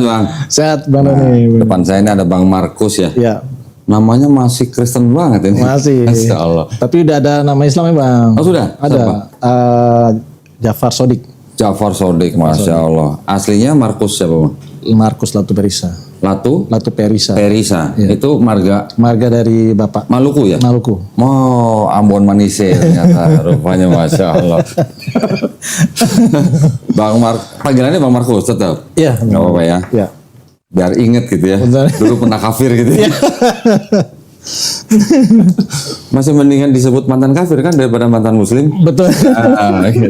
Bang. Sehat Bang Doni. Depan saya ini ada Bang Markus ya. Ya, Namanya masih Kristen banget ini. masih. Masya Allah. Tapi udah ada nama Islamnya Bang. Oh sudah? Ada. Siapa? Jafar Sodik. Jafar Sodik, Masya Allah. Aslinya Markus siapa Bang? Markus Latu Perisa. Latu Perisa. Perisa. Iya. Itu marga Marga dari Bapak. Maluku ya? Maluku. Oh, Ambon Manise ternyata rupanya, Masya Allah. Panggilannya Bang Markus tetap? Iya. Nggak apa-apa ya? Iya. Biar inget gitu ya. Betul. Dulu pernah kafir gitu ya. Masih mendingan disebut mantan kafir kan daripada mantan muslim. Betul. Gitu.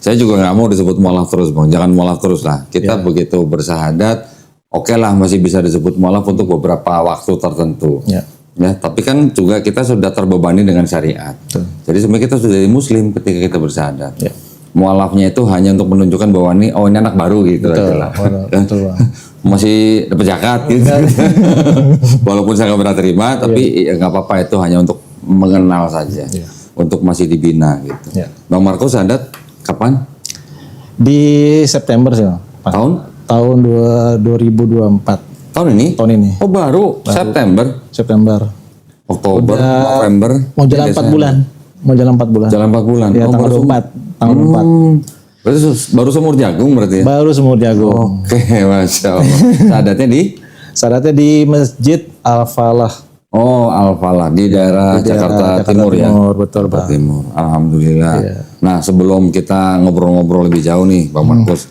Saya juga nggak mau disebut mualaf terus Bang. Jangan mualaf terus lah. Kita begitu bersahadat, oke lah masih bisa disebut mualaf untuk beberapa waktu tertentu. Ya. Ya, tapi kan juga kita sudah terbebani dengan syariat. Betul. Jadi sebenarnya kita sudah jadi muslim ketika kita bersahadat. Ya. Mualafnya itu hanya untuk menunjukkan bahwa ini anak baru gitu Betul. aja lah. Betul Bang. Masih dapat zakat gitu. Walaupun saya nggak pernah terima, tapi ya nggak apa-apa, itu hanya untuk mengenal saja. Ya. Untuk masih dibina gitu. Ya. Bang Markus adat kapan? Di September sih Bang. Tahun 2024. tahun ini? Tahun ini. Oh baru. September, Oktober, November. Mau jalan 4 bulan. Mau jalan 4 bulan. Jalan 4 bulan. Ya, tanggal 4. Tanggal 4. Berarti baru semur jagung berarti ya? Baru semur jagung. Oke, Masya Allah. Sadatnya di? Sadatnya di Masjid Al-Falah. Oh, Al-Falah di daerah Jakarta Timur ya? Betul Jakarta Bang. Timur. Alhamdulillah. Iya. Nah, sebelum kita ngobrol-ngobrol lebih jauh nih, Bang Markus.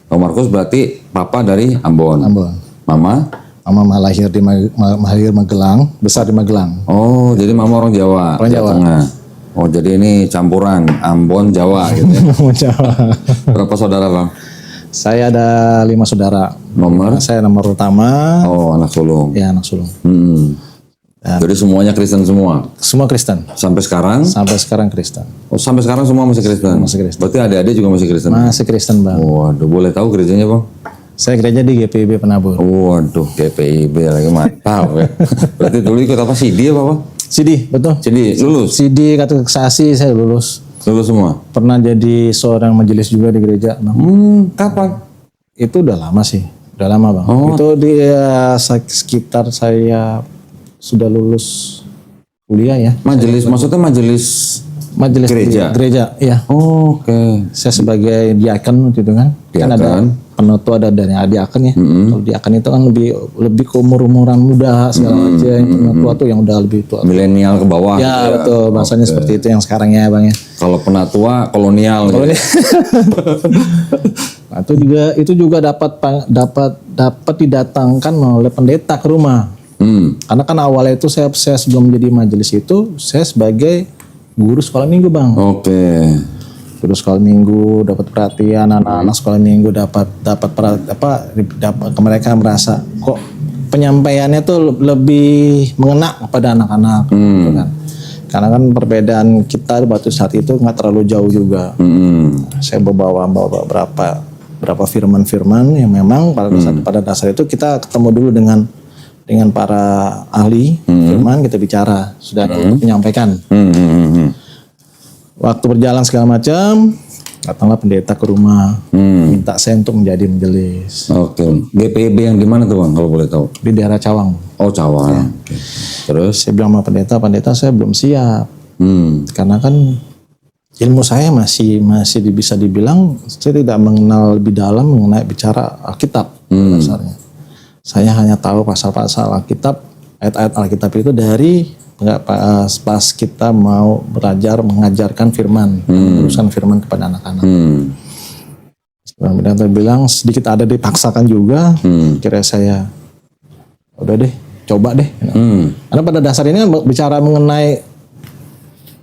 Bang Markus berarti papa dari Ambon. Ambon. Mama? Mama lahir di Magelang, besar di Magelang. Oh, jadi mama orang Jawa. Orang Jawa. Tengah. Oh, jadi ini campuran Ambon Jawa gitu ya. Jawa. Berapa saudara, Bang? Saya ada 5 saudara. Nomor? Saya nomor utama. Oh, anak sulung. Ya, anak sulung. Jadi semuanya Kristen semua? Semua Kristen. Sampai sekarang? Sampai sekarang Kristen. Oh, sampai sekarang semua masih Kristen? Masih Kristen. Berarti adik-adik juga masih Kristen? Masih Kristen Bang. Waduh, boleh tahu gerejanya Bang? Saya gereja di GPIB Penabur. Waduh, GPIB lagi mantap ya. Berarti dulu ikut apa CD apa Bang? CD, betul. CD, lulus? CD kategorisasi saya lulus. Lulus semua? Pernah jadi seorang majelis juga di gereja. Kapan? Itu udah lama sih. Udah lama Bang. Itu di sekitar saya sudah lulus kuliah ya. Majelis, maksudnya majelis gereja? Gereja, iya. Oh, oke. Saya sebagai diaken gitu kan. Kan ada Diaken. penutu ada dari diaken ya. Kalau diaken itu kan lebih ke umur-umuran muda segala macam. Yang penutua tuh yang udah lebih tua. Milenial ke bawah. Ya gitu betul, bahasanya seperti itu yang sekarang ya Bang ya. Kalau penatua kolonial. Gitu. Nah, itu juga dapat didatangkan oleh pendeta ke rumah. Karena kan awalnya itu saya sebelum menjadi majelis itu saya sebagai guru sekolah minggu Bang. Oke. Guru sekolah minggu dapat perhatian anak-anak sekolah minggu dapat mereka merasa kok penyampaiannya tuh lebih mengena kepada anak-anak. Gitu kan. Karena kan perbedaan kita waktu saat itu nggak terlalu jauh juga. Saya bawa berapa firman-firman yang memang pada dasar itu kita ketemu dulu dengan para ahli firman, kita bicara, sudah menyampaikan. Waktu berjalan segala macam, datanglah pendeta ke rumah, minta saya untuk menjadi majelis. Oke. GPIB yang di mana tuh Bang kalau boleh tahu? Di daerah Cawang. Oh, Cawang. Oke. Terus? Saya bilang sama pendeta saya belum siap. Karena kan ilmu saya masih bisa dibilang saya tidak mengenal lebih dalam mengenai bicara Alkitab dasarnya. Saya hanya tahu pasal-pasal Alkitab, ayat-ayat Alkitab itu dari pas kita mau belajar mengajarkan firman, meneruskan firman kepada anak-anak. Pendeta bilang sedikit ada dipaksakan juga, kira saya udah deh, coba deh. Karena pada dasarnya bicara mengenai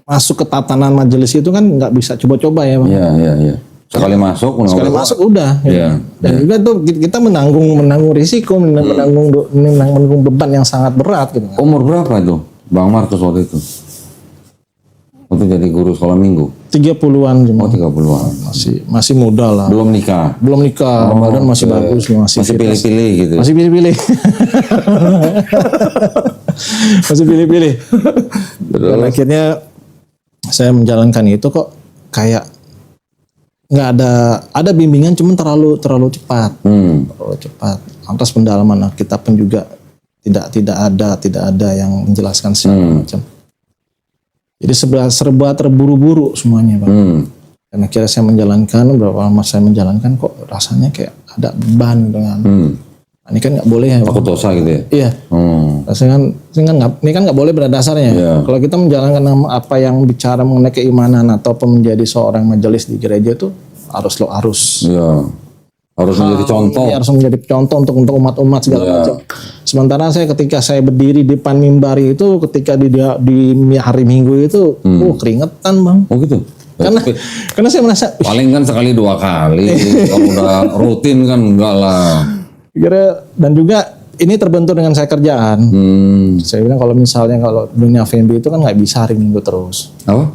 masuk ke tatanan majelis itu kan nggak bisa coba-coba ya Bang. Iya. Sekali masuk udah. Iya. Dan juga tuh kita menanggung risiko, menanggung beban yang sangat berat gitu. Umur berapa itu Bang Markus waktu itu? Waktu jadi guru sekolah minggu? 30-an cuma. Oh, 30-an. Masih muda lah. Belum nikah? Belum nikah, badan masih bagus. Masih pilih-pilih gitu? Masih pilih-pilih. Masih pilih-pilih. Dan akhirnya saya menjalankan itu kok kayak nggak ada bimbingan, cuman terlalu cepat. Terlalu cepat. Lantas pendalaman kita pun juga tidak ada yang menjelaskan segala macam. Jadi serba terburu-buru semuanya, Bang. Dan akhirnya saya menjalankan, beberapa lama saya menjalankan, kok rasanya kayak ada beban dengan. Ini kan nggak boleh ya. Takut dosa gitu ya? Iya. Ini kan nggak boleh pada dasarnya. Iya. Kalau kita menjalankan apa yang bicara mengenai keimanan ataupun menjadi seorang majelis di gereja itu harus. Iya. Harus menjadi contoh. Iya, harus menjadi contoh untuk umat-umat segala macam. Sementara ketika saya berdiri di depan mimbari itu, ketika di hari Minggu itu, keringetan, Bang. Oh gitu. Karena saya merasa paling kan sekali 2 kali. Kalau udah rutin kan enggak lah. Dan juga ini terbentur dengan saya kerjaan. Saya bilang kalau dunia F&B itu kan nggak bisa hari Minggu terus. Apa?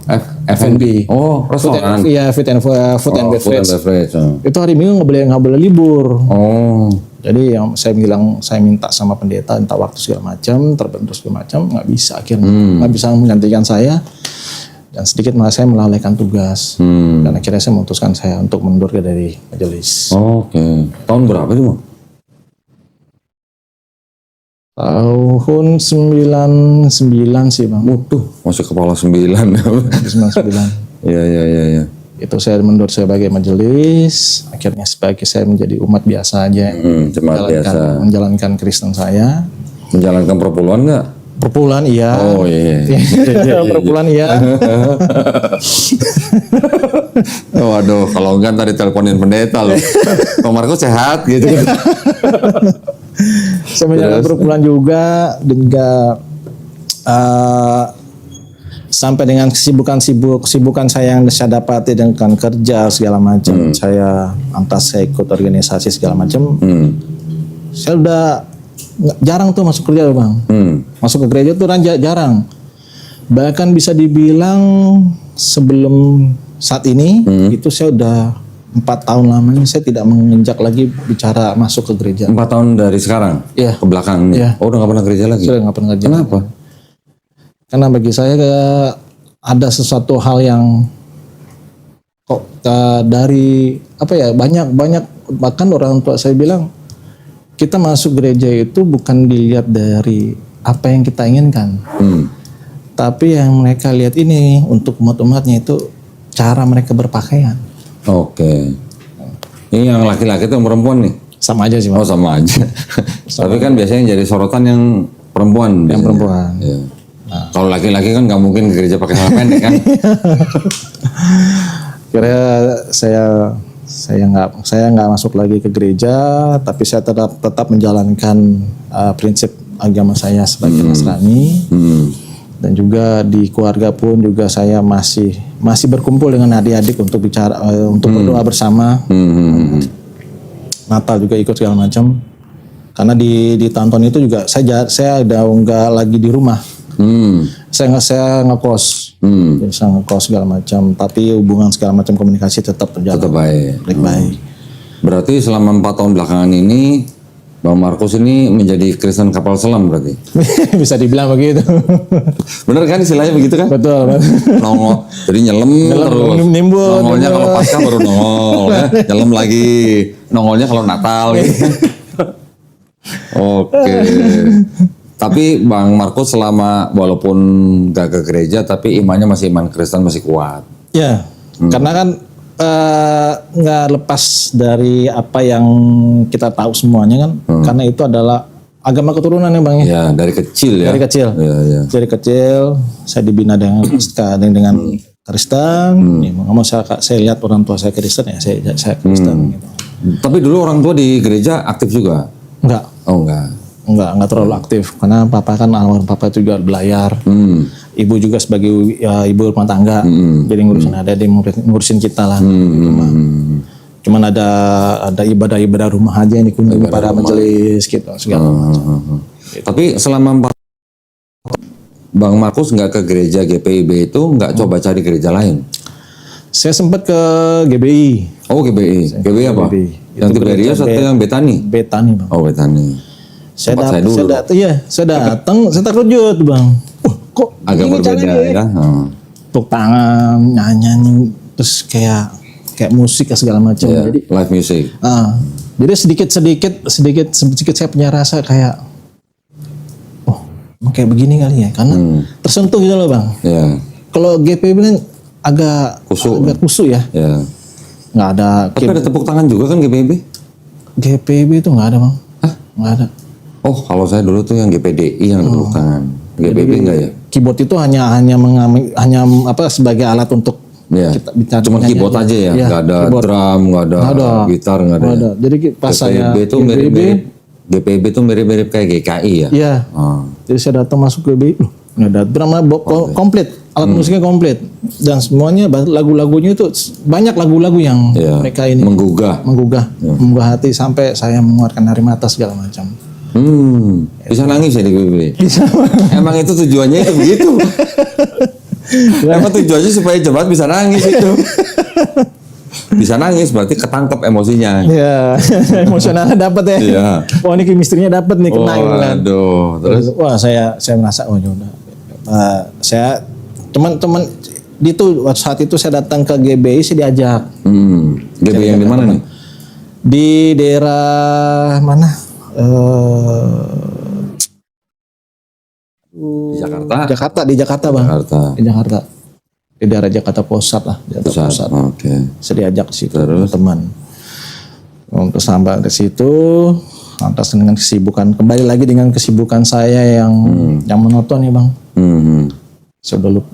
F&B. Oh, restoran. Iya, food and beverage. Oh. Itu hari Minggu nggak boleh libur. Oh. Jadi yang saya minta sama pendeta, minta waktu segala macam, terbentur segala macam, nggak bisa akhirnya, nggak bisa menggantikan saya. Dan sedikit malah saya melalaikan tugas. Dan akhirnya saya memutuskan saya untuk mundur dari majelis. Oke. Tahun berapa itu, Bang? Tahun 99 sih, Bang. Waduh, masih kepala 9. 99. Iya. Itu saya mundur sebagai majelis. Akhirnya sebagai saya menjadi umat biasa aja. Jemaat biasa. Menjalankan Kristen saya. Menjalankan perpuluhan nggak? Perpuluhan iya. Oh iya. Perpuluhan iya. Waduh, kalau enggak tadi teleponin pendeta loh. Bang Markus sehat gitu. Saya menjalankan perpuluhan juga sampai dengan kesibukan saya yang saya dapati dengan kerja segala macam. Saya ikut organisasi segala macam. Saya udah jarang tuh masuk kerja, Bang. Masuk ke gereja tuh jarang. Bahkan bisa dibilang sebelum saat ini itu saya udah 4 tahun lamanya saya tidak menginjak lagi bicara masuk ke gereja. 4 tahun dari sekarang? Iya. Ke belakang? Iya. Oh, udah gak pernah gereja lagi? Sudah gak pernah gereja. Kenapa? Karena bagi saya ada sesuatu hal yang dari banyak bahkan orang tua saya bilang, kita masuk gereja itu bukan dilihat dari apa yang kita inginkan. Tapi yang mereka lihat ini untuk umat-umatnya itu cara mereka berpakaian. Oke. Ini yang laki-laki itu yang perempuan nih? Sama aja sih, Mas. Oh, sama aja. Tapi kan biasanya yang jadi sorotan yang perempuan. Yang perempuan. Ya. Kalau laki-laki kan nggak mungkin ke gereja pakai celana pendek kan? Kira saya nggak masuk lagi ke gereja, tapi saya tetap menjalankan prinsip agama saya sebagai Nasrani. Dan juga di keluarga pun juga saya masih berkumpul dengan adik-adik untuk bicara, untuk berdoa bersama. Natal juga ikut segala macam. Karena di tahun itu juga saya udah nggak lagi di rumah. Saya ngekos. Jadi saya ngekos segala macam. Tapi hubungan segala macam komunikasi tetap berjalan. Tetap baik. Baik. Berarti selama 4 tahun belakangan ini Bang Markus ini menjadi Kristen kapal selam berarti? Bisa dibilang begitu. Bener kan istilahnya begitu kan? Betul. Nongol, jadi nyelam terus. Nongolnya kalau Paskah baru nongol, ya. Nyelam lagi. Nongolnya kalau Natal gitu. Oke. Tapi Bang Markus selama walaupun gak ke gereja tapi imannya masih iman Kristen, masih kuat. Ya, karena kan nggak lepas dari apa yang kita tahu semuanya kan, karena itu adalah agama keturunan ya, Bang. Ya, dari kecil ya. Dari kecil. Ya. Dari kecil saya dibina dengan Kristen. Mau saya lihat orang tua saya Kristen ya, saya Kristen. Gitu. Tapi dulu orang tua di gereja aktif juga? Enggak. Oh enggak. Enggak terlalu aktif karena papa kan almarhum papa itu juga belayar. Ibu juga sebagai ibu rumah tangga. Jadi ngurusin kita lah. Cuman ada ibadah-ibadah rumah aja yang dikunjungi pada majelis gitu segala macam. Tapi selama Bang Markus nggak ke gereja GPIB itu nggak coba cari gereja lain? Saya sempat ke GBI. Oh GBI. GBI apa? GBI. Yang Tiberius atau yang Betani? Betani, Bang. Oh Betani. Saya datang, saya terkejut, Bang. Agak berbeda ya. Tepuk tangan, nyanyi, terus kayak kayak musik segala macam. Ya, Jadi live music. jadi sedikit saya punya rasa kayak, oh kayak begini kali ya, karena tersentuh gitu loh bang. Ya. Kalau GPB kan agak kusuk ya, nggak ada. Tapi ada tepuk tangan juga kan GPB? GPB itu nggak ada bang. Nggak ada. Oh, kalau saya dulu tuh yang GPDI yang tepuk tangan. GPB enggak ya? Keyboard itu hanya sebagai alat untuk kita bicara. Cuma keyboard aja ya, nggak ada drum, nggak ada gitar, nggak ada. Jadi pas saya GPB itu mirip-mirip, GPB itu mirip-mirip kayak GKI ya? Iya. Jadi saya datang masuk ke GPB, nggak ada drum, komplit, alat musiknya komplit, dan semuanya lagu-lagunya itu banyak lagu-lagu yang mereka ini menggugah hati sampai saya mengeluarkan air mata segala macam. Bisa nangis ya di GPB? Bisa. Emang itu tujuannya itu begitu. Emang tujuannya supaya jemaat bisa nangis itu. Bisa nangis berarti ketangkep emosinya. Iya, emosionalnya dapat ya. Iya. Wah ini chemistry-nya dapat nih, kena gitu kan. Aduh, terus? Wah saya merasa udah. Saya teman-teman itu saat itu saya datang ke GBI, saya diajak. GBI yang di mana nih? Di daerah mana? Di Jakarta bang. Di Jakarta. Di daerah Jakarta Pusat lah. Pusat. Oke. Saya diajak ke situ teman. Untuk sampai ke situ, lantas dengan kesibukan, kembali lagi dengan kesibukan saya yang monoton ya bang.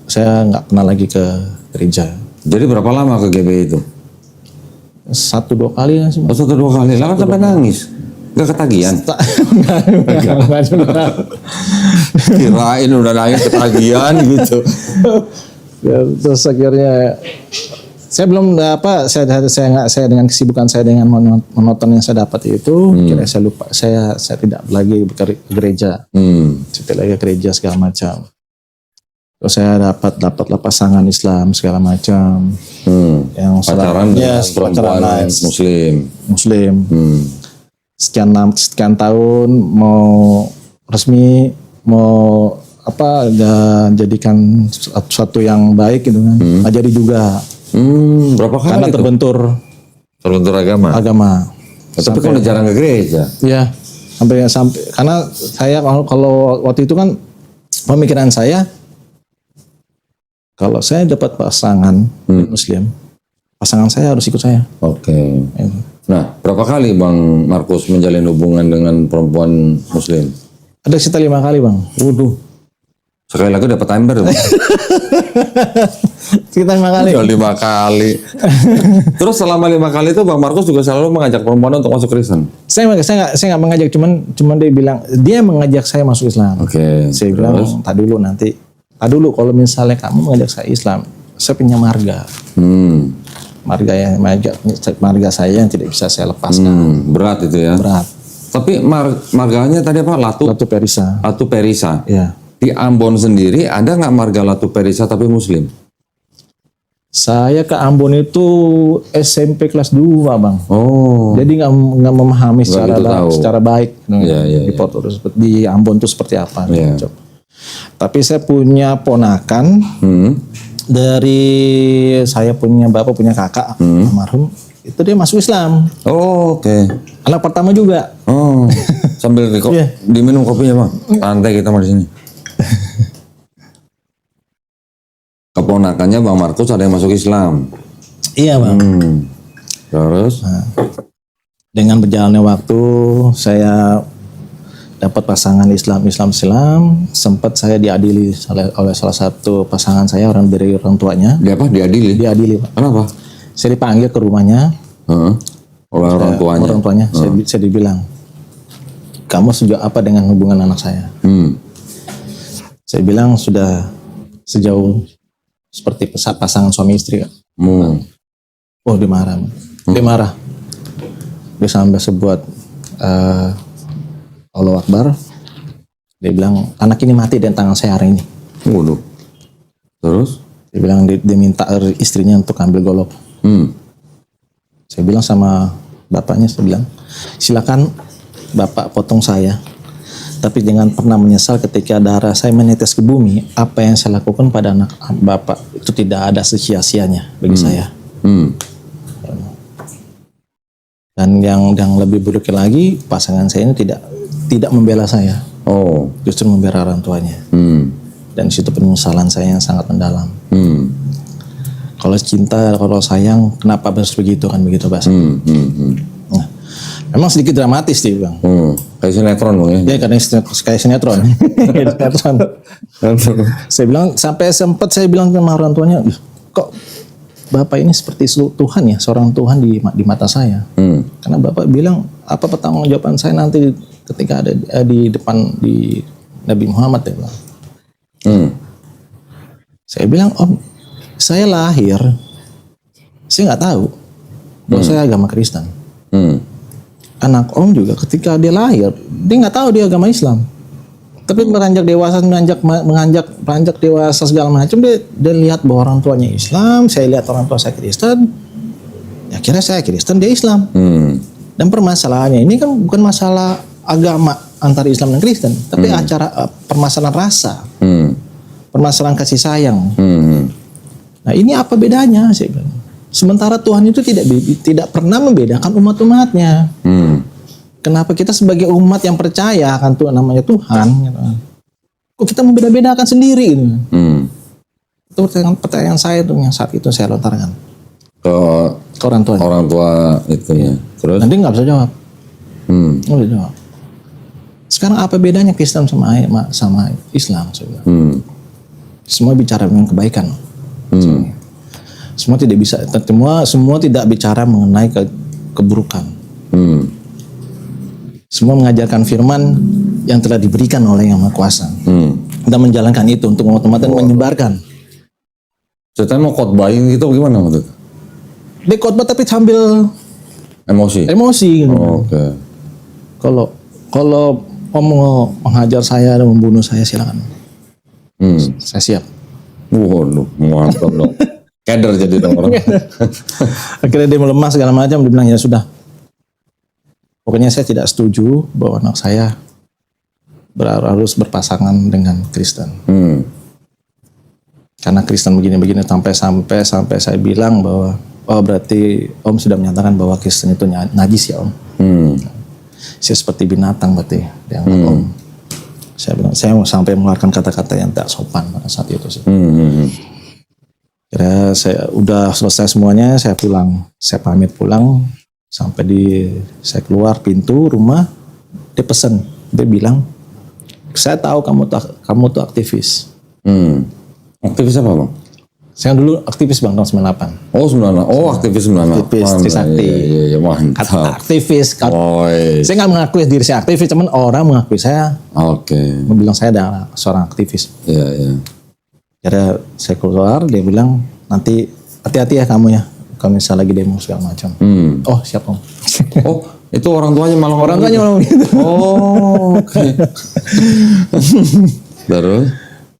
Saya nggak pernah lagi ke gereja. Jadi berapa lama ke GBI itu? 1-2 kali lah sih. 1-2 kali, lah sampai nangis. Gak ketagihan? Enggak juga. Kirain udah nangis ketagihan gitu. Ya, terus akhirnya saya belum saya dengan kesibukan saya dengan monoton yang saya dapat itu, kira saya lupa, saya tidak lagi ke gereja. Saya tidak lagi ke gereja segala macam. Terus saya dapatlah pasangan Islam segala macam. Yang pacaran perempuan Muslim. Sekian tahun mau resmi, mau jadikan suatu yang baik gitu kan, nggak jadi juga. Berapa kali karena itu? terbentur agama. Tapi kan udah jarang ke gereja. Iya, sampai karena saya kalau waktu itu kan pemikiran saya, kalau saya dapat pasangan Muslim, pasangan saya harus ikut saya. Oke. Nah, berapa kali Bang Markus menjalin hubungan dengan perempuan Muslim? Ada sekitar 5 kali bang. Waduh. Sekali lagi dapat timer ya? Sekitar 5 kali. 5 kali. Terus selama 5 kali itu Bang Markus juga selalu mengajak perempuan untuk masuk Kristen? Saya nggak mengajak, cuman dia mengajak saya masuk Islam. Oke. Saya bilang, tak dulu kalau misalnya kamu mengajak saya Islam, saya punya marga. Marga saya yang tidak bisa saya lepaskan. Berat itu ya? Berat. Tapi marganya tadi apa? Latu Perisa. Iya. Di Ambon sendiri ada nggak marga Latu Perisa tapi Muslim? Saya ke Ambon itu SMP kelas 2 bang. Oh. Jadi nggak memahami secara baik. Di Ambon itu seperti apa. Tapi saya punya ponakan. Dari saya punya bapak, punya kakak almarhum, itu dia masuk Islam. Oh, oke. Anak pertama juga. Oh, sambil diminum kopinya bang. Santai kita di sini. Keponakannya Bang Markus ada yang masuk Islam. Iya bang. Terus? Dengan berjalannya waktu, saya dapat pasangan Islam, sempat saya diadili oleh salah satu pasangan saya, dari orang tuanya. Dia apa? Diadili, Pak. Kenapa? Saya dipanggil ke rumahnya. Oleh orang tuanya. Saya dibilang, kamu sejauh apa dengan hubungan anak saya? Saya bilang sudah sejauh seperti pasangan suami istri. Oh dia marah. Dia sampai sebuat Allah Akbar. Dia bilang, anak ini mati di tangan saya hari ini. Waduh. Terus? Dia bilang dia minta istrinya untuk ambil golok. Saya bilang sama bapaknya, saya bilang, silakan bapak potong saya, tapi jangan pernah menyesal ketika darah saya menetes ke bumi. Apa yang saya lakukan pada anak bapak itu tidak ada sia-sianya bagi saya. Dan yang lebih buruknya lagi, pasangan saya ini tidak membela saya. Oh. Justru membela orang tuanya. Dan situ penyesalan saya yang sangat mendalam. Kalau cinta, kalau sayang, kenapa harus begitu kan begitu bahasa. Nah, memang sedikit dramatis sih bang. Kayak sinetron bang ya? Ya karena kayak sinetron. Sinetron. Saya bilang, sampai sempat saya bilang sama orang tuanya, kok Bapak ini seperti Tuhan ya, seorang Tuhan di mata saya. Karena Bapak bilang, apa pertanggungjawaban saya nanti ketika ada di depan di Nabi Muhammad ya bang. Saya bilang, Om, saya lahir, saya nggak tahu bahwa saya agama Kristen. Anak Om juga ketika dia lahir, dia nggak tahu dia agama Islam. Tapi beranjak dewasa, beranjak dewasa segala macam, dia lihat bahwa orang tuanya Islam, saya lihat orang tua saya Kristen, ya akhirnya saya Kristen, dia Islam. Dan permasalahannya ini kan bukan masalah agama antara Islam dan Kristen, tapi permasalahan rasa, permasalahan kasih sayang. Nah ini apa bedanya sih? Sementara Tuhan itu tidak pernah membedakan umat-umatnya. Kenapa kita sebagai umat yang percaya akan Tuhan namanya Tuhan, gitu, kok kita membeda-bedakan sendiri? Gitu. Itu pertanyaan saya tuh yang saat itu saya lontarkan ke orang tua. Orang tua itu ya. Terus? Nanti nggak bisa jawab. Nggak bisa jawab. Sekarang apa bedanya Kristen sama Islam? Semua bicara dengan kebaikan. Semua tidak bisa. Semua tidak bicara mengenai keburukan. Semua mengajarkan firman yang telah diberikan oleh Yang Maha Kuasa. Dan menjalankan itu untuk umat-umat dan menyebarkan. Ceritanya mau khotbahin gitu gimana maksudnya? Dia khotbah tapi sambil emosi. Gitu. Oke. Kalau Om mau menghajar saya dan membunuh saya silakan. Saya siap. Waduh, mantap dong. Keder jadi dong orang. Akhirnya dia melemah segala macam, dia bilang ya sudah. Pokoknya saya tidak setuju bahwa anak saya harus berpasangan dengan Kristen. Karena Kristen begini-begini sampai saya bilang bahwa berarti Om sudah menyatakan bahwa Kristen itu najis ya Om. Saya seperti binatang berarti dianggap Om. Saya bilang saya mau sampai mengeluarkan kata-kata yang tak sopan pada saat itu sih. Kira saya udah selesai semuanya, saya pulang, saya pamit pulang. Sampai saya keluar pintu rumah, dia pesan, dia bilang, saya tahu kamu tuh aktivis. Aktivis apa bang? Saya dulu aktivis bang tahun 98. Oh 98, oh aktivis 98. Aktivis Trisakti. Iya, mantap. Aktivis. Saya nggak mengakui diri saya aktivis, cuman orang mengakui saya. Oke. Membilang saya adalah seorang aktivis. Iya. Jadi saya keluar, dia bilang nanti hati-hati ya kamu ya. Kalau misalnya lagi demo segala macam. Oh siap Om. Oh itu orang tuanya malah malah gitu. Oh oke. Terus?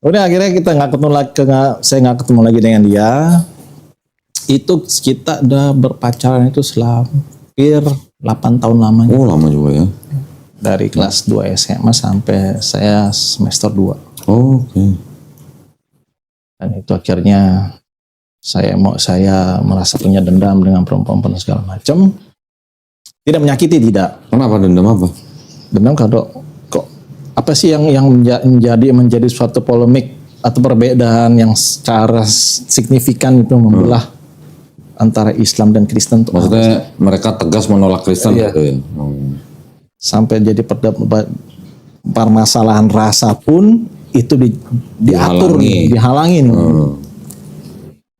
Udah akhirnya kita saya nggak ketemu lagi dengan dia. Itu kita udah berpacaran itu selama hampir 8 tahun lamanya. Oh lama juga ya. Dari kelas 2 SMA sampai saya semester 2. Oh, oke. Dan itu akhirnya saya merasa punya dendam dengan perempuan segala macam. Tidak menyakiti, tidak. Kenapa dendam apa? Dendam kok apa sih yang menjadi suatu polemik atau perbedaan yang secara signifikan itu membelah antara Islam dan Kristen. Maksudnya mereka tegas menolak Kristen gitu ya? Sampai jadi permasalahan rasa pun itu diatur, dihalangi.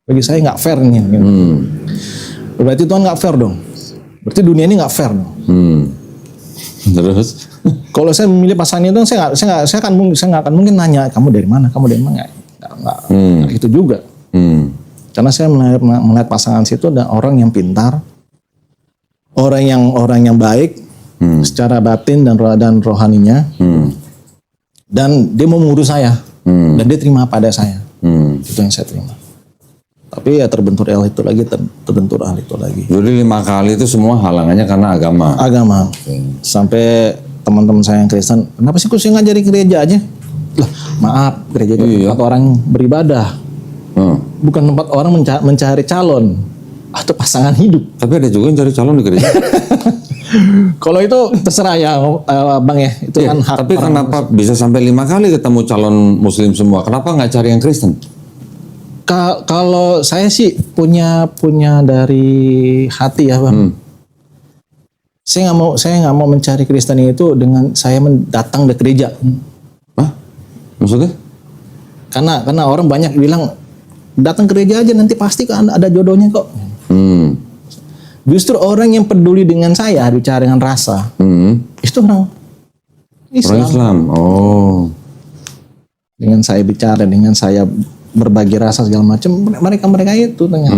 Bagi saya nggak fair nih. Berarti Tuhan nggak fair dong. Berarti dunia ini nggak fair dong. Terus? Kalau saya memilih pasangan itu, saya nggak akan mungkin nanya kamu dari mana, nggak itu juga. Karena saya melihat pasangan situ ada orang yang pintar, orang yang baik secara batin dan rohaninya, dan dia mau mengurus saya, dan dia terima pada saya. Itu yang saya terima. Tapi ya terbentur hal itu lagi. Jadi 5 kali itu semua halangannya karena agama. Okay. Sampai teman-teman saya yang Kristen, kenapa sih kok saya ngajari gereja aja? Lah, maaf, gereja itu tempat orang beribadah. Bukan tempat orang mencari calon. atau pasangan hidup. Tapi ada juga yang cari calon di gereja. Kalau itu terserah ya Bang ya, itu Iya, kan hak tapi orang. kenapa bisa sampai 5 kali ketemu calon muslim semua? Kenapa nggak cari yang Kristen? Kalau saya sih punya dari hati ya Bang. Saya nggak mau mencari Kristen itu dengan saya datang ke gereja. Hah? Maksudnya? Karena orang banyak bilang datang ke gereja aja nanti pasti kan ada jodohnya kok. Justru orang yang peduli dengan saya bicara dengan rasa itu orang Islam. Oh. Dengan saya bicara, dengan saya berbagi rasa segala macam, mereka itu ternyata.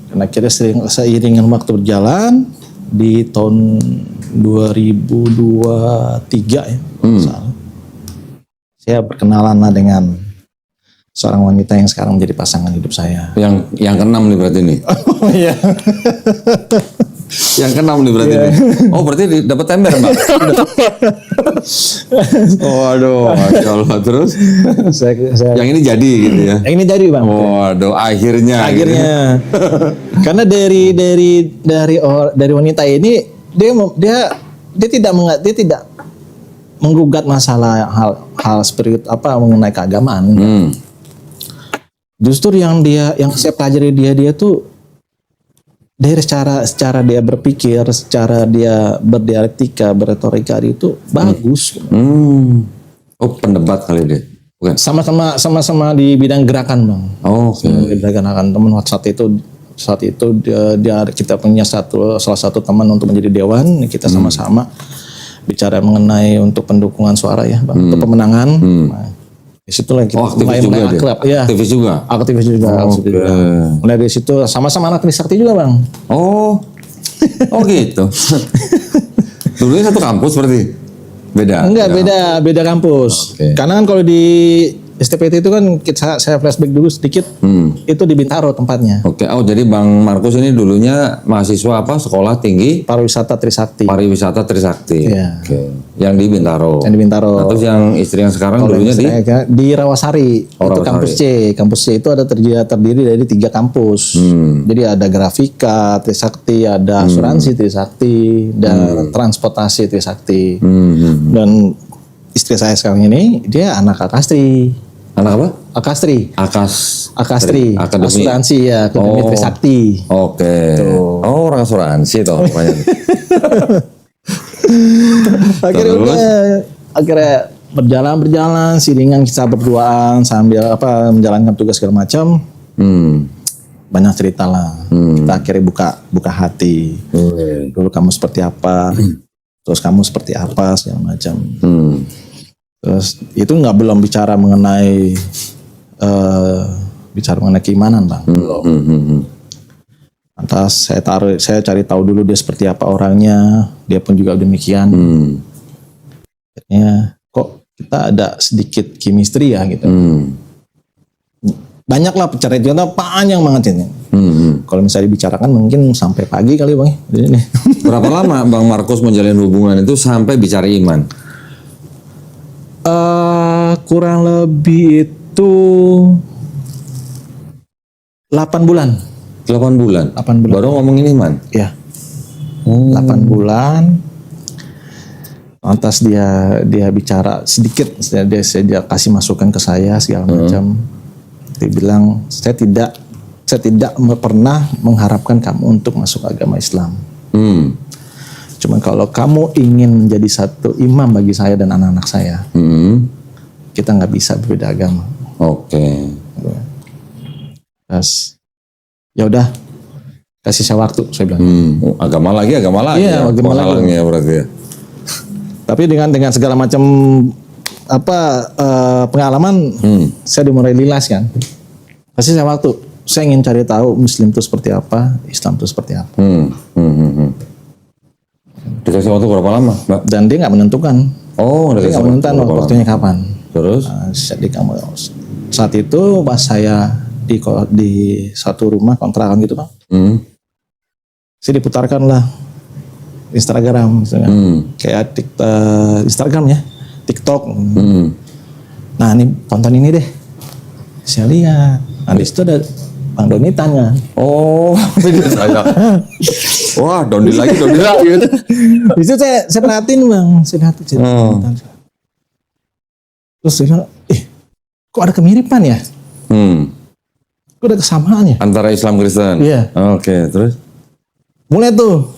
Dan akhirnya seiringan waktu berjalan di tahun 2023 ya, salah. Saya berkenalan lah dengan seorang wanita yang sekarang menjadi pasangan hidup saya. Yang keenam nih berarti nih. Oh iya. Yang keenam nih berarti nih. Oh berarti dapat ember Mbak. Oh aduh, Masya Allah. Terus saya yang ini jadi gitu ya. yang ini jadi Bang. Waduh, akhirnya. Gitu. Karena dari wanita ini dia tidak menggugat masalah hal spirit mengenai keagamaan. Justru yang saya pelajari dia tuh dari secara dia berpikir, secara dia berdialektika, berretorika itu bagus. Oh, pendebat kali dia. Bukan. Sama di bidang gerakan, Bang. Oh, oke. Di bidang gerakan teman saat itu kita punya salah satu teman untuk menjadi dewan, kita sama-sama bicara mengenai untuk pendukungan suara ya, Bang, untuk pemenangan. Nah, di situ lagi aktivis juga akrab, ya. Aktivis juga. Aktivis juga. Mulai dari situ sama-sama anak Trisakti juga, Bang. Oh gitu. Dulunya satu kampus berarti? Beda? Enggak, beda kampus. Okay. Karena kan kalau di STPT itu kan saya flashback dulu sedikit, itu di Bintaro tempatnya. Oke, jadi Bang Markus ini dulunya mahasiswa Sekolah Tinggi Pariwisata Trisakti. Pariwisata Trisakti. Ya. Oke. Yang di Bintaro. Nah, terus yang istri yang sekarang dulunya di Rawasari. Oh, itu kampus C. Kampus C itu terdiri dari 3 kampus. Jadi ada grafika Trisakti, ada asuransi Trisakti, dan transportasi Trisakti. Dan istri saya sekarang ini dia anak Akastri. Anak apa? Akastri. Akastri. Asuransi ya, Akademi Trisakti. Oke. Oh, orang asuransi toh rupanya. akhirnya berjalan siringan kita berduaan sambil menjalankan tugas segala macam. Banyak cerita lah. Kita akhirnya buka hati. Dulu kamu seperti apa? Terus kamu seperti apa segala macam. Terus itu belum bicara mengenai keimanan, Bang. Belum. Lantas saya cari tahu dulu dia seperti apa orangnya, dia pun juga demikian. Akhirnya kok kita ada sedikit chemistry ya gitu. Banyak lah cerita panjang banget ini. Kalau misalnya dibicarakan mungkin sampai pagi kali, Bang. Berapa lama Bang Markus menjalin hubungan itu sampai bicara iman? Kurang lebih itu 8 bulan. 8 bulan? 8 bulan. Baru ngomongin iman? Ya. 8 bulan. Lantas dia bicara sedikit, dia kasih masukan ke saya segala macam. Dia bilang, saya tidak pernah mengharapkan kamu untuk masuk agama Islam. Cuman kalau kamu ingin menjadi satu imam bagi saya dan anak-anak saya, kita nggak bisa berbeda agama. Oke. Terus, ya udah, kasih saya waktu, saya bilang. Agama lagi. Iya, agama lagi. Ya berarti ya. Tapi dengan segala macam pengalaman, saya dimulai lilas kan. Kasih saya waktu. Saya ingin cari tahu Muslim itu seperti apa, Islam itu seperti apa. Dikasih waktu berapa lama, Mbak? Dan dia nggak menentukan. Oh, dia nggak menentukan waktunya kapan. Terus? Saat itu pas saya di satu rumah kontrakan gitu, Bang. Saya diputarkan lah Instagram, misalnya. Kayak Instagram ya, TikTok. Nah ini tonton ini deh. Saya lihat. Nah di situ Bang Doni tanya. Oh, beda saya. Wah, Doni lagi gitu. Itu saya perhatiin Bang, saya perhatiin. Terus saya bilang, kok ada kemiripan ya? Kok ada kesamaan ya? Antara Islam Kristen? Iya. Oke, terus? Mulai tuh,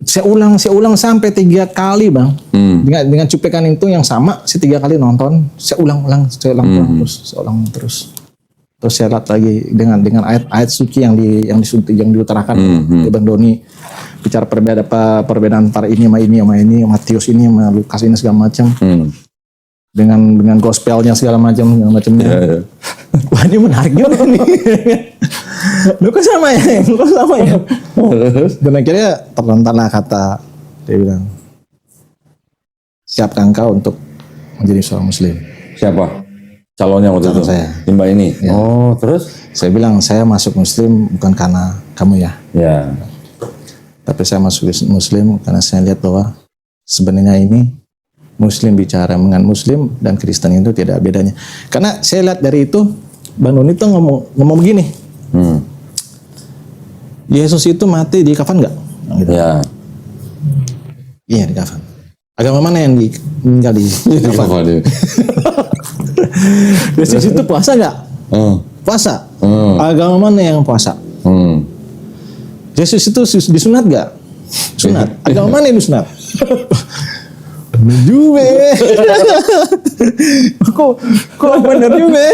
saya ulang sampai 3 kali Bang. Dengan cuplikan itu yang sama, saya 3 kali nonton, saya ulang terus. Terus saya lihat lagi dengan ayat suci yang diutarakan oleh Bang Doni, bicara perbedaan antara ini sama ini, Matius ini sama Lukas ini segala macam. Dengan gospelnya segala macamnya. Yeah. Wah, ini menarik juga nih. Lu kok sama ya? Dan akhirnya terlontarlah kata, dia bilang, siapkan kau untuk menjadi seorang muslim. Siapa? Calonnya waktu itu? Saya. Timba ini? Ya. Oh, terus? Saya bilang, saya masuk muslim bukan karena kamu ya. Ya. Tapi saya masuk muslim karena saya lihat bahwa sebenarnya ini muslim bicara dengan muslim dan Kristen itu tidak bedanya. Karena saya lihat dari itu, Bang Doni itu ngomong begini. Yesus itu mati di kafan nggak? Gitu. Ya. Iya, di kafan. Agama mana yang meninggal di kafan? Yesus itu puasa nggak? Puasa. Agama mana yang puasa? Yesus itu disunat nggak? Sunat. Agama mana yang disunat? Bener juga. Kok bener juga.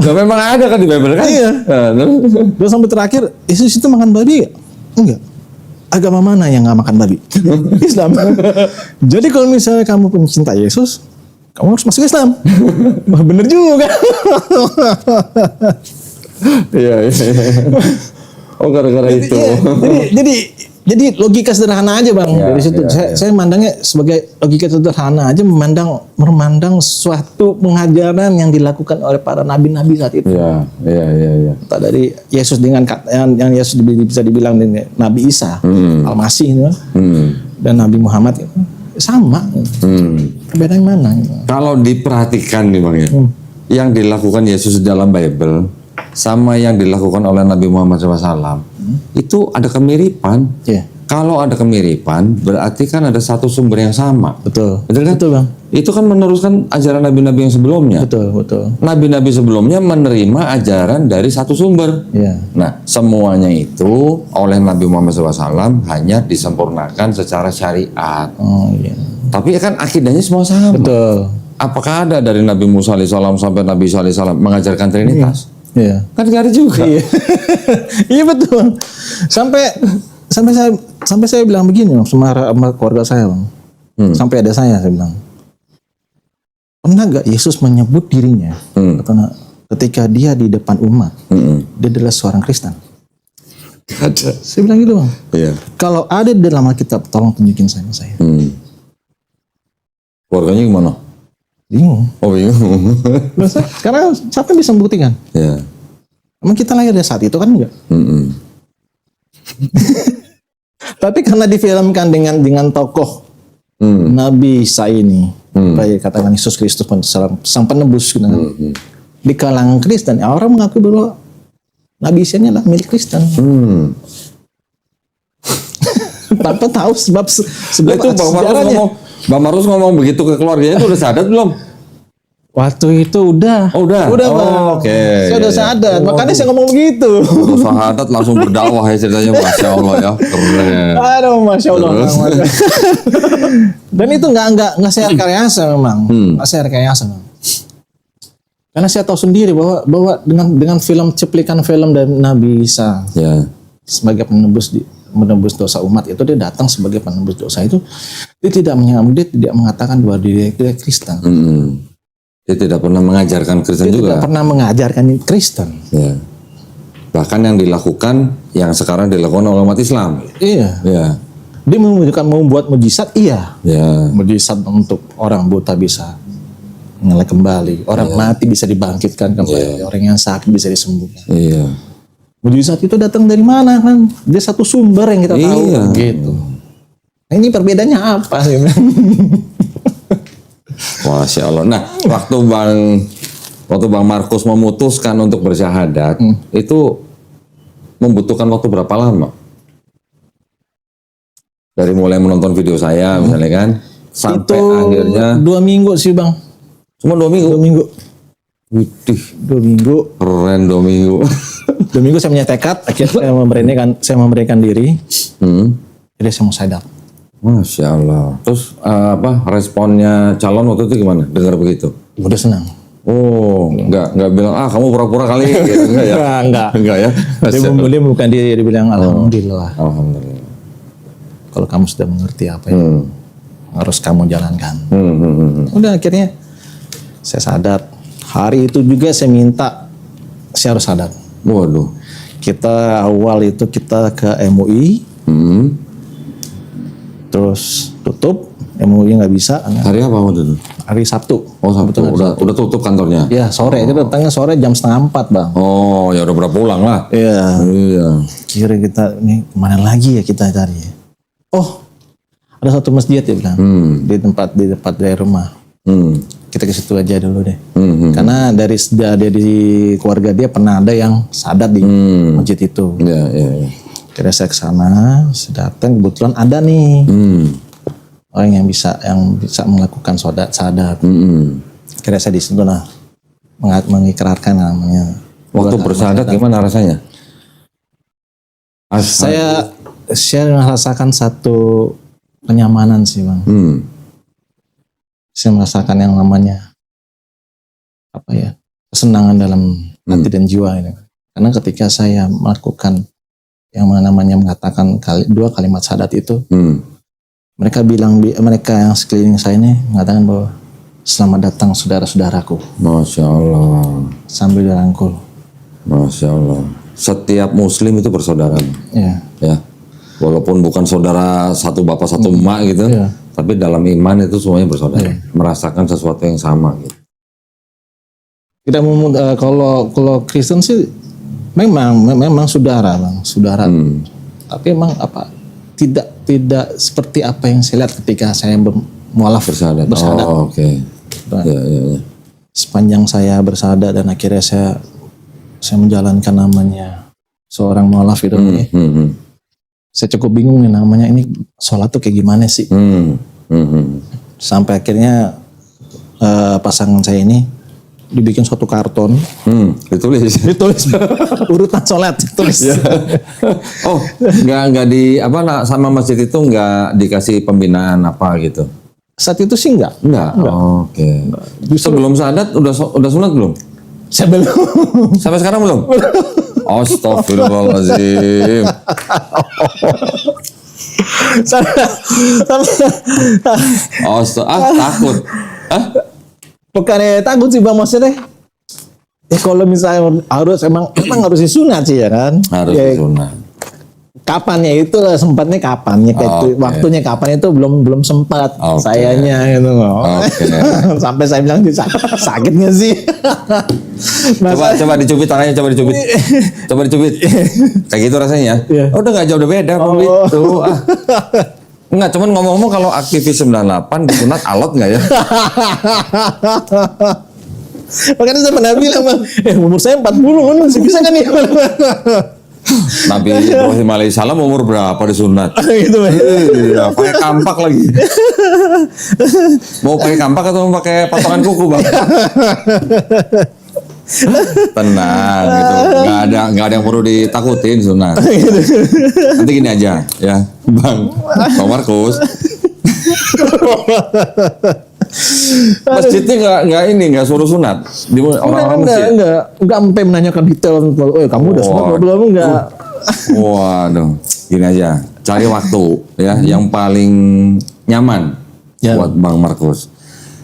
Nah, memang ada kan di Bible kan? Iya. Terus sampai terakhir, Yesus itu makan babi gak? Enggak. Agama mana yang gak makan babi? Islam. Jadi kalau misalnya kamu pencinta Yesus, kamu harus masuk Islam. Wah, bener juga. Iya. Oh, gara-gara itu. Jadi logika sederhana aja Bang. Ya, dari situ saya mandangnya sebagai logika sederhana aja, memandang suatu pengajaran yang dilakukan oleh para nabi-nabi saat itu. Iya. Entah dari Yesus dengan yang Yesus bisa dibilang dengan Nabi Isa, Al-Masih dan Nabi Muhammad sama. Perbedaan mana? Kalau diperhatikan nih Bang ya, yang dilakukan Yesus dalam Bible sama yang dilakukan oleh Nabi Muhammad SAW itu ada kemiripan. Kalau ada kemiripan berarti kan ada satu sumber yang sama. Betul kan? Betul Bang. Itu kan meneruskan ajaran nabi-nabi yang sebelumnya. Betul. Nabi-nabi sebelumnya menerima ajaran dari satu sumber. Nah, semuanya itu oleh Nabi Muhammad SAW hanya disempurnakan secara syariat. Tapi kan akidahnya semua sama. Betul. Apakah ada dari Nabi Musa AS sampai Nabi Isa AS mengajarkan Trinitas? Iya. Kan gak ada juga. Iya betul. Sampai saya bilang begini sama keluarga saya Bang. Sampai ada saya bilang, pernah gak Yesus menyebut dirinya ketika dia di depan umat, dia adalah seorang Kristen? Ada. Saya bilang gitu Bang. Iya. Kalau ada di dalam Alkitab, tolong tunjukin saya. Keluarganya gimana? Bingung. Oh, bingung. Karena siapa yang bisa membuktikan? Ya. Emang kita lahir dari saat itu kan enggak? Tapi karena difilmkan dengan tokoh Nabi Isa ini, katakan Yesus Kristus sang penebus, di kalangan Kristen, orang mengaku bahwa Nabi Isa ini adalah milik Kristen. Tanpa tahu sebab itu Bang Marus ngomong begitu ke keluarganya itu udah sadar belum? Waktu itu udah. Oh, udah. Bang. Oke. Saya udah sadar. Makanya saya ngomong begitu. Sahadat langsung berdakwah ya ceritanya, Masya Allah ya. Keren. Aduh, Masya Allah. Dan itu nggak saya rekayasa memang. Nggak saya rekayasa. Karena saya tahu sendiri bahwa dengan cuplikan film dari Nabi Isa sebagai menebus dosa umat itu, dia datang sebagai penebus dosa itu, dia tidak mengatakan bahwa dia Kristen. Dia tidak pernah mengajarkan Kristen juga. Tidak pernah mengajarkan Kristen. Ya. Bahkan yang dilakukan, yang sekarang dilakukan oleh umat Islam. Iya. Dia membuat mujizat, mujizat untuk orang buta bisa nyala kembali, orang mati bisa dibangkitkan kembali, orang yang sakit bisa disembuhkan. Mujizat itu datang dari mana kan? Dia satu sumber yang kita tahu. Gitu. Nah, ini perbedaannya apa sih? Masya Allah. Nah, waktu Bang waktu Bang Markus memutuskan untuk bersyahadat, itu membutuhkan waktu berapa lama? Dari mulai menonton video saya misalnya kan, sampai itu akhirnya 2 minggu sih Bang. cuma 2 minggu. 2 minggu. Widih, 2 minggu. keren 2 minggu. 2 minggu saya punya tekad, akhirnya saya memberikan diri. Jadi saya mau sadar. Masya Allah. Terus responnya calon waktu itu gimana? Dengar begitu? Udah senang. Oh, nggak bilang kamu pura-pura kali, gitu, enggak ya? Enggak ya. Dia bukan dia bilang alhamdulillah. Alhamdulillah. Kalau kamu sudah mengerti apa yang harus kamu jalankan. Udah akhirnya saya sadar. Hari itu juga saya minta saya harus sadar. Waduh. Kita awal itu kita ke MUI. Terus tutup, MUI nggak bisa. Hari apa waktu itu? Hari Sabtu. Oh Sabtu, udah tutup kantornya? Ya sore, kita datangnya sore jam 3:30 Bang. Oh ya udah berapa pulang lah? Iya. Iya. Kira kita, ini kemana lagi ya kita cari ya? Oh, ada satu masjid ya bilang. Di tempat dari rumah. Kita ke situ aja dulu deh. Karena dari keluarga dia pernah ada yang sadat di masjid itu. Iya. Kira saya ke sana, saya datang kebetulan ada nih orang yang bisa melakukan sadat. Kira saya di situ lah mengikrarkan namanya. Waktu bersyahadat gimana rasanya? Saya merasakan satu kenyamanan sih Bang. Saya merasakan yang namanya kesenangan dalam hati dan jiwa ini. Karena ketika saya melakukan yang namanya mengatakan 2 kalimat syahadat itu, mereka yang sekeliling saya ini mengatakan bahwa selamat datang saudara-saudaraku. Masya Allah. Sambil dirangkul. Masya Allah. Setiap Muslim itu bersaudara. Iya. Ya. Walaupun bukan saudara satu bapak satu emak gitu, tapi dalam iman itu semuanya bersaudara. Merasakan sesuatu yang sama gitu. Kita kalau Kristen sih memang saudara Bang, saudara. Tapi emang tidak seperti apa yang saya lihat ketika saya mualaf bersahadat. Oh, oke. Ya. Sepanjang saya bersahadat dan akhirnya saya menjalankan namanya seorang mualaf itu. Saya cukup bingung nih namanya ini sholat tuh kayak gimana sih? Sampai akhirnya pasangan saya ini dibikin suatu karton, ditulis urutan sholat ditulis. Oh, nggak sama masjid itu nggak dikasih pembinaan apa gitu? Saat itu sih enggak. Oh, oke. Sebelum syahadat udah sunat belum? Saya belum. Sampai sekarang belum? Astagfirullahaladzim. Takut. Bukannya takut sih Bang, maksudnya kalau misalnya emang harus disunat sih ya kan? Harus disunat. Kapannya itu lah, sempatnya kapannya waktunya kapan itu belum sempat sayanya gitu. Sampai saya bilang sakit nggak sih? Coba dicubit tangannya, coba dicubit. Kayak gitu rasanya. Udah nggak jauh, udah beda gitu. Enggak, cuman ngomong-ngomong kalau aktivis 98 disunat alot nggak ya? Makanya saya pernah bilang Bang, umur saya 40 kan masih bisa kan nih? Nabi Ibrahim alaihissalam umur berapa disunat? Gitu Bang. Iya, pakai kampak lagi. Mau pakai kampak atau mau pakai potongan kuku Bang? Tenang gitu, nggak ada yang perlu ditakutin sunat. Nanti gini aja ya Bang Markus, masjidnya nggak suruh sunat di orang-orang masjid. Enggak sampai menanyakan detail. Kamu udah sunat belum? Enggak. Waduh, gini aja, cari waktu ya yang paling nyaman buat Bang Markus.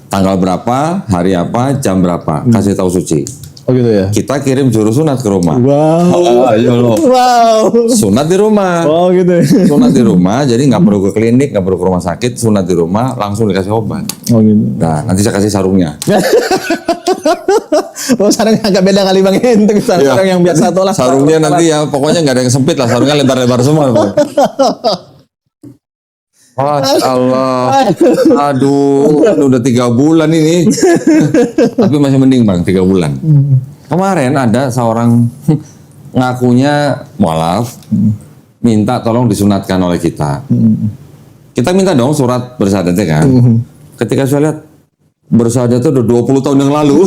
Tanggal berapa, hari apa, jam berapa, kasih tahu Suci. Oh gitu ya. Kita kirim juru sunat ke rumah. Wow. Ayo loh. Wow. Sunat di rumah. Oh gitu. Sunat di rumah, jadi nggak perlu ke klinik, nggak perlu ke rumah sakit, sunat di rumah, langsung dikasih obat. Oh gitu. Nah, nanti saya kasih sarungnya. Oh sarungnya agak beda kali Bang, itu sarung yang biasa tolak. Sarungnya nanti ya, pokoknya nggak ada yang sempit lah, sarungnya lebar-lebar semua. Masya Allah. Aduh, kan udah 3 bulan ini. Tapi masih mending Bang, 3 bulan. Kemarin ada seorang ngakunya mualaf, minta tolong disunatkan oleh kita. Kita minta dong surat bersyahadatnya kan. Ketika saya lihat bersyahadat itu udah 20 tahun yang lalu.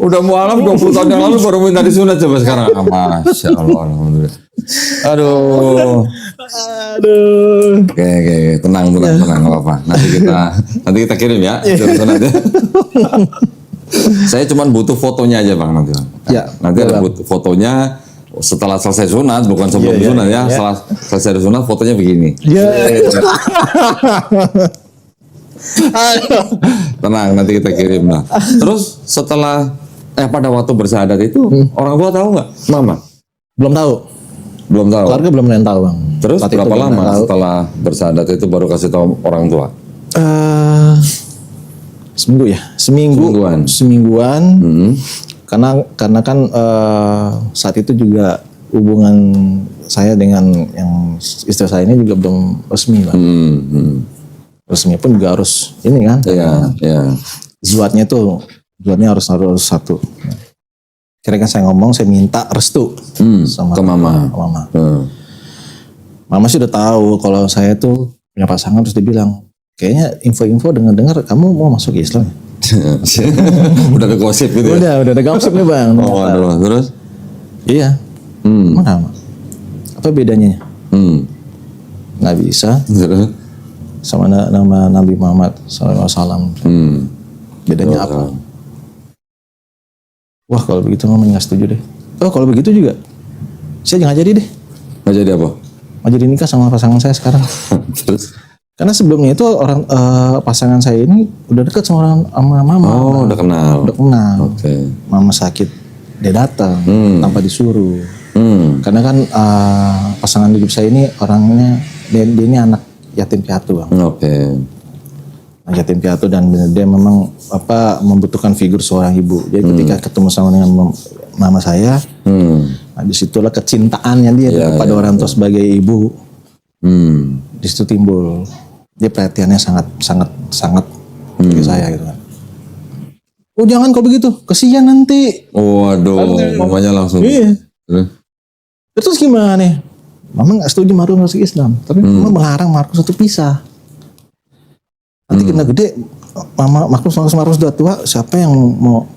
udah mualaf 20 tahun yang lalu baru minta disunat coba sekarang. Masya Allah, alhamdulillah. Aduh. Oke, tenang, nggak apa-apa. Nanti kita kirim ya, sunatnya. Saya cuma butuh fotonya aja Bang nanti. Ya, nanti ada fotonya setelah selesai sunat, bukan sebelum sunat ya. Setelah selesai sunat fotonya begini. Tenang, nanti kita kirim lah. Terus setelah pada waktu bersyahadat itu orang tua tahu nggak, Mama? Belum tahu. Keluarga belum ada yang tahu Bang. Terus berapa lama setelah bersyahadat itu baru kasih tahu orang tua? Seminggu ya, semingguan. Karena kan saat itu juga hubungan saya dengan yang istri saya ini juga belum resmi Bang. Resmi pun juga harus ini kan. Iya. Zuatnya harus satu. Kira-kira saya ngomong, saya minta restu sama Mama. Mama sih udah tahu kalau saya tuh punya pasangan, terus dibilang, kayaknya info-info dengar kamu mau masuk Islam. Udah ada gosip gitu ya? Udah ada gosip nih Bang. Oh, aduh, terus? Iya. Mana? Apa bedanya? Nggak bisa. Sama nama Nabi Muhammad SAW. Bedanya apa? Wah, kalau begitu Mama nggak setuju deh. Oh, kalau begitu juga saya jangan jadi deh. Nggak jadi apa? Nggak jadi nikah sama pasangan saya sekarang. Terus? Karena sebelumnya itu pasangan saya ini udah dekat sama Mama. Oh, udah kenal. Oke. Mama sakit, dia datang tanpa disuruh. Karena kan pasangan hidup saya ini orangnya dia ini anak yatim piatu Bang. Oke. Yatim piatu dan dia memang membutuhkan figur seorang ibu. Jadi ketika ketemu sama dengan mama saya, disitulah kecintaannya dia kepada orang tua sebagai ibu. Di situ timbul. Dia perhatiannya sangat bagi saya gitu kan. Oh jangan kalau begitu, kesian nanti. Waduh, mamanya langsung. Iya. Terus gimana nih? Mama nggak setuju Markus masuk Islam, tapi Mama melarang Markus untuk pisah. Nanti kena gede, Markus udah tua, siapa yang mau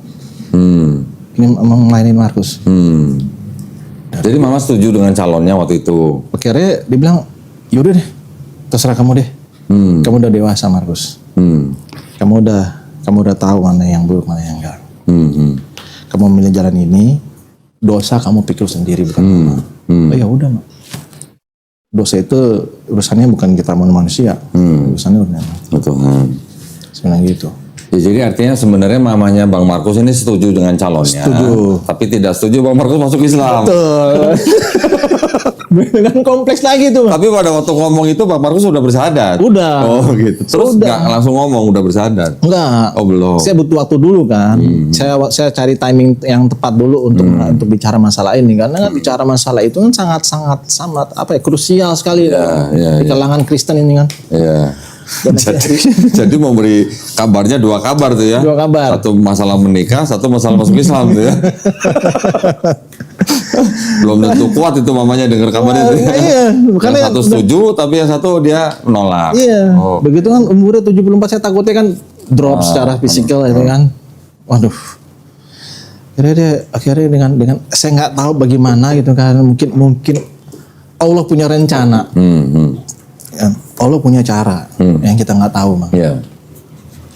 ini melayani Markus? Jadi Mama setuju dengan calonnya waktu itu. Akhirnya dia bilang, yaudah deh, terserah kamu deh. Kamu udah dewasa Markus. Kamu udah tahu mana yang buruk, mana yang enggak. Kamu memilih jalan ini, dosa kamu pikir sendiri bukan Mama. Oh ya udah Mak. Dosa itu urusannya bukan kita manusia, urusannya udah Tuhan. Sebenarnya gitu. Ya, jadi artinya sebenarnya mamanya Bang Markus ini setuju dengan calonnya, tapi tidak setuju Bang Markus masuk Islam. Betul. Dengan kompleks lagi tuh. Tapi pada waktu ngomong itu Bang Markus sudah bersyahadat. Udah. Oh gitu. Terus nggak langsung ngomong udah bersyahadat? Enggak. Oh belum. Saya butuh waktu dulu kan. Saya cari timing yang tepat dulu untuk bicara masalah ini, karena bicara masalah itu kan sangat krusial sekali di kalangan Kristen ini kan. Iya. Jadi memberi kabarnya 2 kabar tuh ya. 2 kabar. Satu masalah menikah, satu masalah masuk Islam tuh ya. Belum tentu kuat itu mamanya dengar kabar itu. Iya, yang satu setuju tapi yang satu dia menolak. Iya. Begitu kan umurnya 74, saya takutnya kan drop secara fisikal itu kan. Waduh. Akhirnya dengan saya nggak tahu bagaimana gitu kan. Mungkin Allah punya rencana. Ya, Allah punya cara yang kita nggak tahu, Bang. Yeah.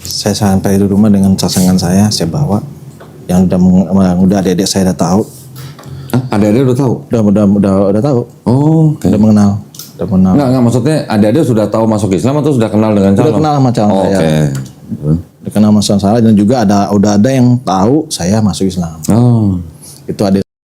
Saya sampai di rumah dengan pasangan saya bawa yang udah adik-adik saya udah tahu. Adik-adik udah tahu? Udah tahu. Oh, okay. Udah mengenal. Nggak, maksudnya adik-adik sudah tahu masuk Islam atau sudah kenal dengan calon? Sudah kenal sama calon saya. Oke. Udah kenal sama calon saya dan juga udah ada yang tahu saya masuk Islam. Oh. Itu adik